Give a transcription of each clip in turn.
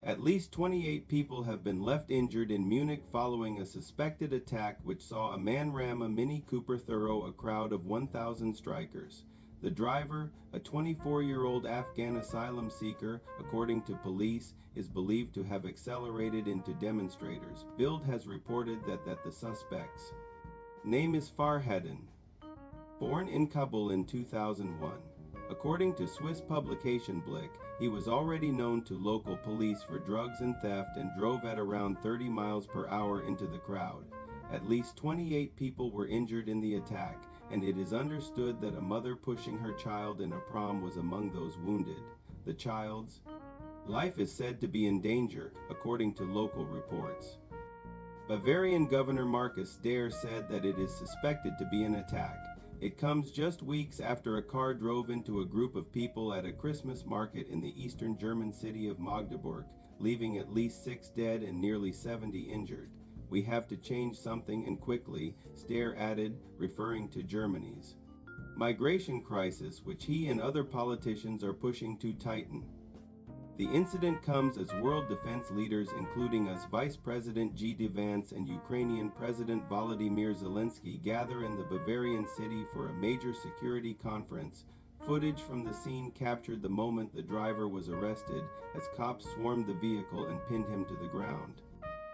At least 28 people have been left injured in Munich following a suspected attack which saw a man ram a Mini Cooper through a crowd of 1,000 strikers. The driver, a 24-year-old Afghan asylum seeker, according to police, is believed to have accelerated into demonstrators. Bild has reported that the suspect's name is Farhadin, born in Kabul in 2001. According to Swiss publication Blick, he was already known to local police for drugs and theft and drove at around 30 miles per hour into the crowd. At least 28 people were injured in the attack, and it is understood that a mother pushing her child in a pram was among those wounded. The child's life is said to be in danger, according to local reports. Bavarian Governor Markus Daer said that it is suspected to be an attack. It comes just weeks after a car drove into a group of people at a Christmas market in the eastern German city of Magdeburg, leaving at least 6 dead and nearly 70 injured. We have to change something and quickly, Stair added, referring to Germany's migration crisis, which he and other politicians are pushing to tighten. The incident comes as world defense leaders, including us Vice President G. Vance and Ukrainian President Volodymyr Zelensky, gather in the Bavarian city for a major security conference. Footage from the scene captured the moment the driver was arrested as cops swarmed the vehicle and pinned him to the ground.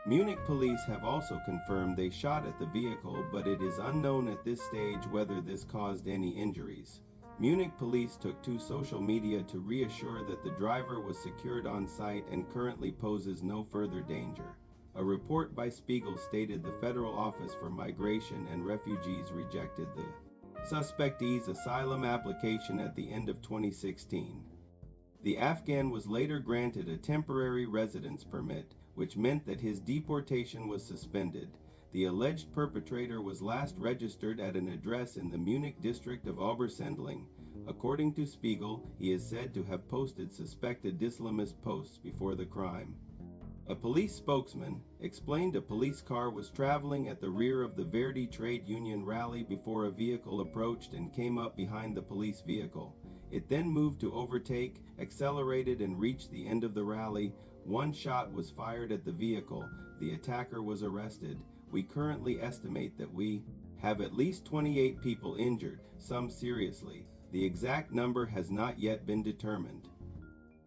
Munich police have also confirmed they shot at the vehicle, but it is unknown at this stage whether this caused any injuries. Munich police took to social media to reassure that the driver was secured on site and currently poses no further danger. A report by Spiegel stated the Federal Office for Migration and Refugees rejected the suspectee's asylum application at the end of 2016. The Afghan was later granted a temporary residence permit, which meant that his deportation was suspended. The alleged perpetrator was last registered at an address in the Munich district of Obersendling. According to Spiegel, he is said to have posted suspected Islamist posts before the crime. A police spokesman explained a police car was traveling at the rear of the Verdi trade union rally before a vehicle approached and came up behind the police vehicle. It then moved to overtake, accelerated, and reached the end of the rally. One shot was fired at the vehicle. The attacker was arrested. We currently estimate that we have at least 28 people injured, some seriously. The exact number has not yet been determined.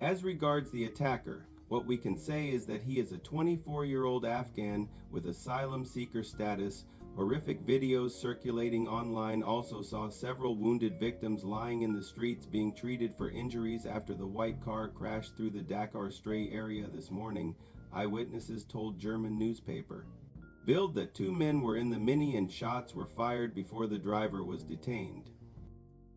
As regards the attacker, what we can say is that he is a 24-year-old Afghan with asylum seeker status. Horrific videos circulating online also saw several wounded victims lying in the streets being treated for injuries after the white car crashed through the Dakar Stray area this morning, eyewitnesses told German newspaper Bild that 2 men were in the Mini and shots were fired before the driver was detained.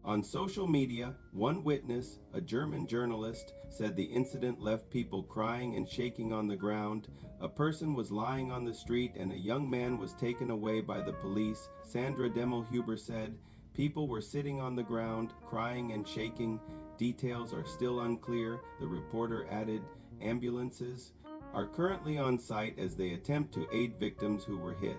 On social media, one witness, a German journalist, said the incident left people crying and shaking on the ground. A person was lying on the street and a young man was taken away by the police, Sandra Demmelhuber said. People were sitting on the ground, crying and shaking. Details are still unclear, the reporter added. Ambulances are currently on site as they attempt to aid victims who were hit.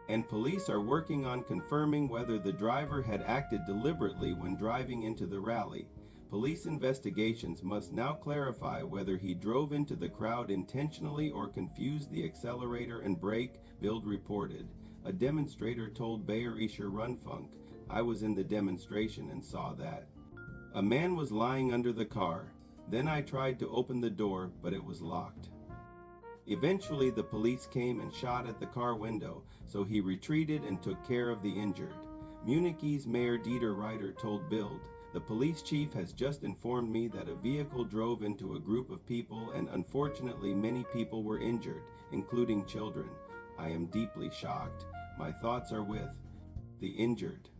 And police are working on confirming whether the driver had acted deliberately when driving into the rally. Police investigations must now clarify whether he drove into the crowd intentionally or confused the accelerator and brake, Bild reported. A demonstrator told Bayerischer Rundfunk, "I was in the demonstration and saw that. A man was lying under the car. Then I tried to open the door, but it was locked. Eventually the police came and shot at the car window, so he retreated and took care of the injured." Munich's Mayor Dieter Reiter told Bild, "The police chief has just informed me that a vehicle drove into a group of people and unfortunately many people were injured, including children. I am deeply shocked. My thoughts are with the injured."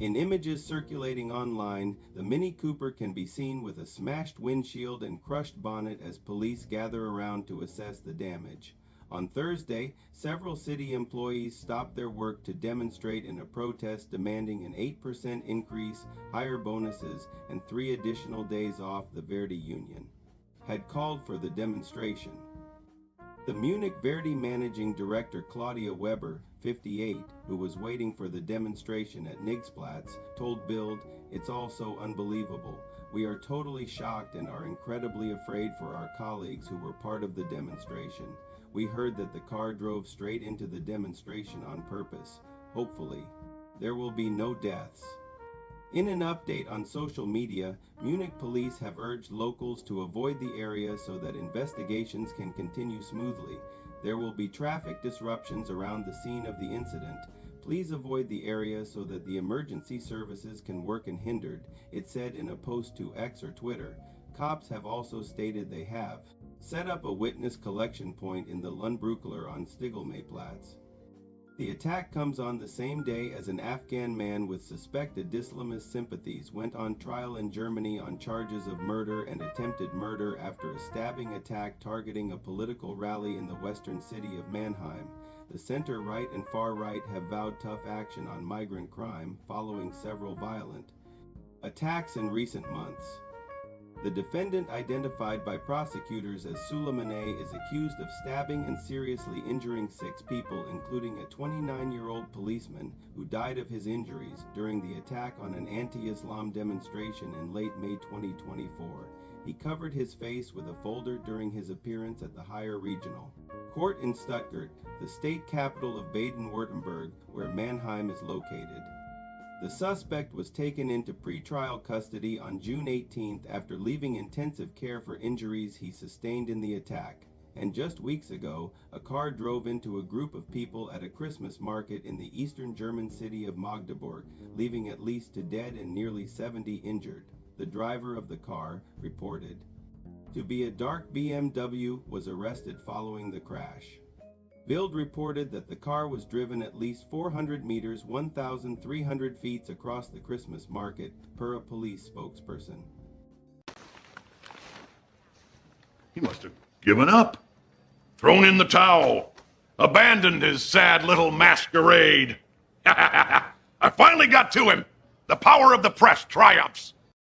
In images circulating online, the Mini Cooper can be seen with a smashed windshield and crushed bonnet as police gather around to assess the damage. On Thursday, several city employees stopped their work to demonstrate in a protest demanding an 8% increase, higher bonuses, and 3 additional days off. The Verdi union had called for the demonstration. The Munich Verdi managing director Claudia Weber, 58, who was waiting for the demonstration at Nigsplatz, told Bild, "It's all so unbelievable. We are totally shocked and are incredibly afraid for our colleagues who were part of the demonstration. We heard that the car drove straight into the demonstration on purpose. Hopefully, there will be no deaths." In an update on social media, Munich police have urged locals to avoid the area so that investigations can continue smoothly. There will be traffic disruptions around the scene of the incident. Please avoid the area so that the emergency services can work unhindered, it said in a post to X or Twitter. Cops have also stated they have set up a witness collection point in the Lundbrückler on Stiegelmayplatz. The attack comes on the same day as an Afghan man with suspected Islamist sympathies went on trial in Germany on charges of murder and attempted murder after a stabbing attack targeting a political rally in the western city of Mannheim. The center-right and far-right have vowed tough action on migrant crime following several violent attacks in recent months. The defendant, identified by prosecutors as Suleimaneh, is accused of stabbing and seriously injuring 6 people, including a 29-year-old policeman who died of his injuries during the attack on an anti-Islam demonstration in late May 2024. He covered his face with a folder during his appearance at the higher regional court in Stuttgart, the state capital of Baden-Württemberg, where Mannheim is located. The suspect was taken into pretrial custody on June 18th after leaving intensive care for injuries he sustained in the attack. And just weeks ago, a car drove into a group of people at a Christmas market in the eastern German city of Magdeburg, leaving at least 2 dead and nearly 70 injured. The driver of the car, reported to be a dark BMW, was arrested following the crash. Bild reported that the car was driven at least 400 meters, 1,300 feet across the Christmas market, per a police spokesperson. He must have given up, thrown in the towel, abandoned his sad little masquerade. I finally got to him. The power of the press triumphs.